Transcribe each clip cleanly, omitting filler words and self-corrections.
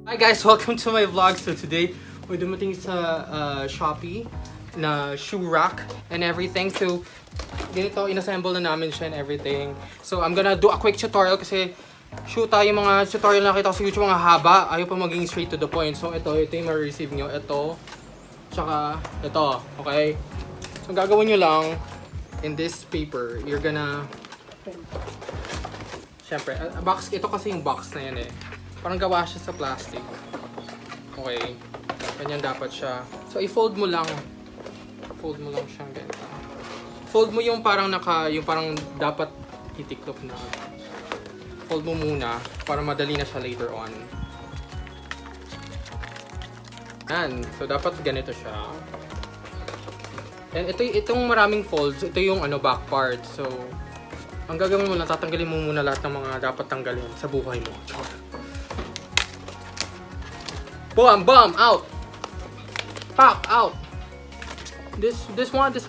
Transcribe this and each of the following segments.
Hi guys! Welcome to my vlog. So today, we're dumating sa Shopee na shoe rack and everything. So, ganito, inassemble na namin siya and everything. So, I'm gonna do a quick tutorial kasi shoot tayo mga tutorial na nakita ko sa YouTube mga haba. Ayaw pa maging straight to the point. So, ito yung ma-receive nyo. Ito, tsaka ito. Okay? So, gagawin nyo lang in this paper. You're gonna... Siyempre, box, ito kasi yung box na yan eh. Parang gawa siya sa plastic. Okay. Ganyan dapat siya. So, i-fold mo lang. Fold mo lang siyang ganito. Fold mo yung parang yung parang dapat itiklop na. Fold mo muna para madali na siya later on. Yan. So, dapat ganito siya. And itong maraming folds, ito yung back part. So, ang gagawin mo lang, tatanggalin mo muna lahat ng mga dapat tanggalin sa buhay mo. Boom! Boom! Out! Pop! Out! This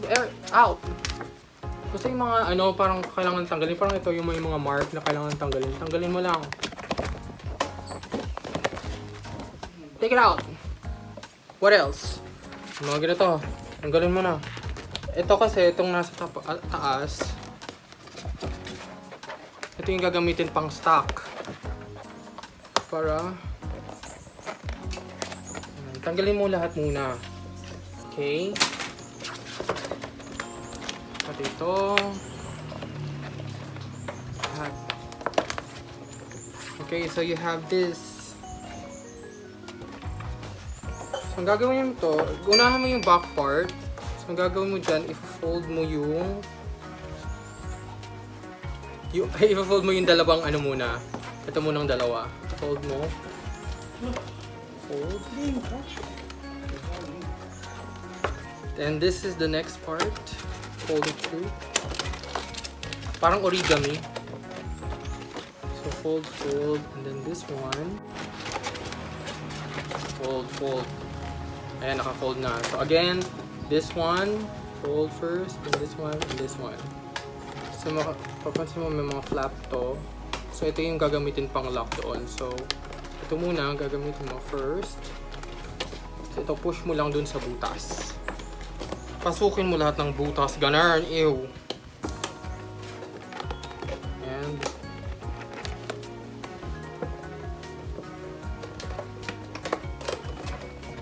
air out! Kasi yung mga parang kailangan tanggalin. Parang ito yung may mga mark na kailangan tanggalin. Tanggalin mo lang. Take it out! What else? Mga ganito. Tanggalin mo na. Ito kasi, itong nasa taas. Ito yung gagamitin pang stock. Para tanggalin mo lahat muna. Okay? At ito. Lahat. Okay, so you have this. So, ang gagawin mo ito, unahan mo yung back part. So, ang gagawin mo dyan, i-fold mo yung i-fold mo yung dalawang muna. Ito munang dalawa. Fold mo. Fold. And this is the next part. Fold it through. Parang origami. So fold, fold, and then this one. Fold, fold. Ayan, naka-fold na. So again, this one, fold first, then this one, and this one. So, papansin mo may mga flap to. So, ito yung gagamitin pang lock doon. So, ito muna gagamitin mo first. So, ito push mo lang dun sa butas. Pasukin mo lahat ng butas. Ganun. Ew. And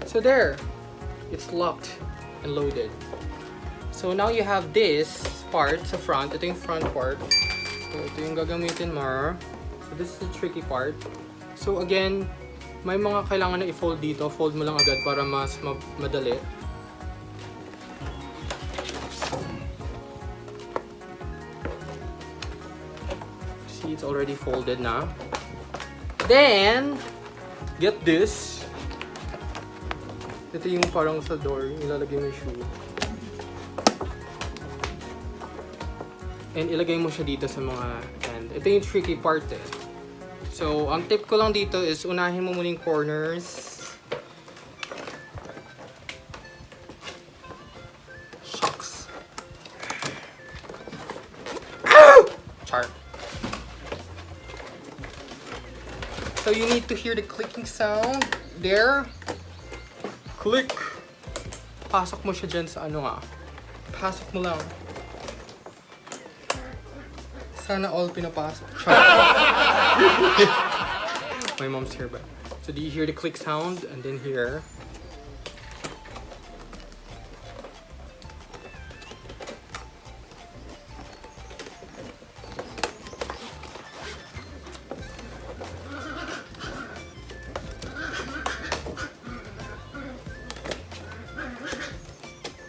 so, there. It's locked and loaded. So, now you have this part sa front. Ito yung front part. So, ito yung gagamitin mo. So, this is the tricky part. So, again, may mga kailangan na i-fold dito. Fold mo lang agad para mas madali. See, it's already folded na. Then, get this. Ito yung parang sa door. Ilalagay mo yung shoe. And ilagay mo siya dito sa mga end. Ito yung tricky part eh. So, ang tip ko lang dito is unahin mo muna yung corners. Shucks. Char. So, you need to hear the clicking sound. There. Click. Pasok mo siya dyan sa Pasok mo lang. Sana all pinapasok. My mom's here, but so do you hear the click sound and then here?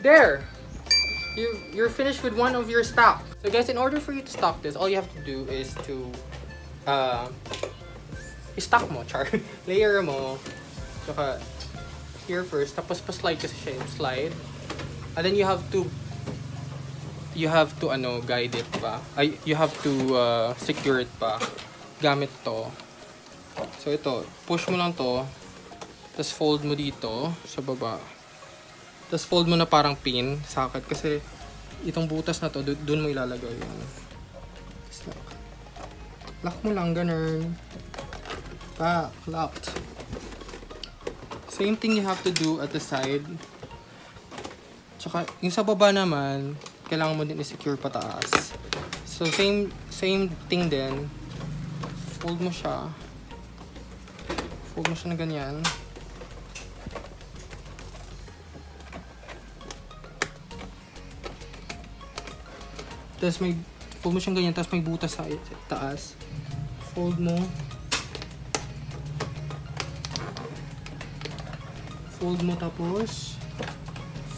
There. You're finished with one of your stock. So guys, in order for you to stock this, all you have to do is to i-stock mo, char. Layer mo. Saka here first, tapos pa-slide kasi siya yung slide. And then you have to guide it pa. You have to secure it pa gamit to. So ito, push mo lang to. Tapos fold mo dito sa baba. Tapos fold mo na parang pin, socket, kasi itong butas na to, doon mo ilalagay yun. Lock mo lang, ganun. Locked. Same thing you have to do at the side. Tsaka, yung sa baba naman, kailangan mo din i-secure pataas. So, same thing din. Fold mo siya. Fold mo siya na ganyan. Tapos fold mo siyang ganyan, tapos may butas sa taas. Fold mo. Fold mo tapos.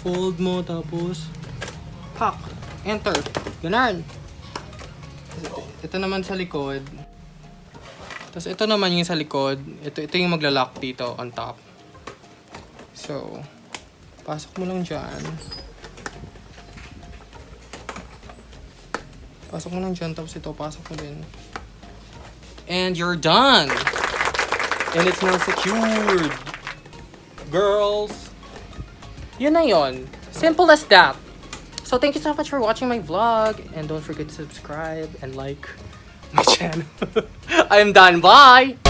Fold mo tapos. Hack. Enter. Ganun. Ito naman sa likod. Tapos ito naman yung sa likod. Ito yung magla-lock dito on top. So, pasok mo lang dyan. Pasok mo lang dyan, tapos ito, pasok mo din. And you're done! And it's now secured! Girls! Yun na yun. Simple as that. So thank you so much for watching my vlog. And don't forget to subscribe and like my channel. I'm done. Bye!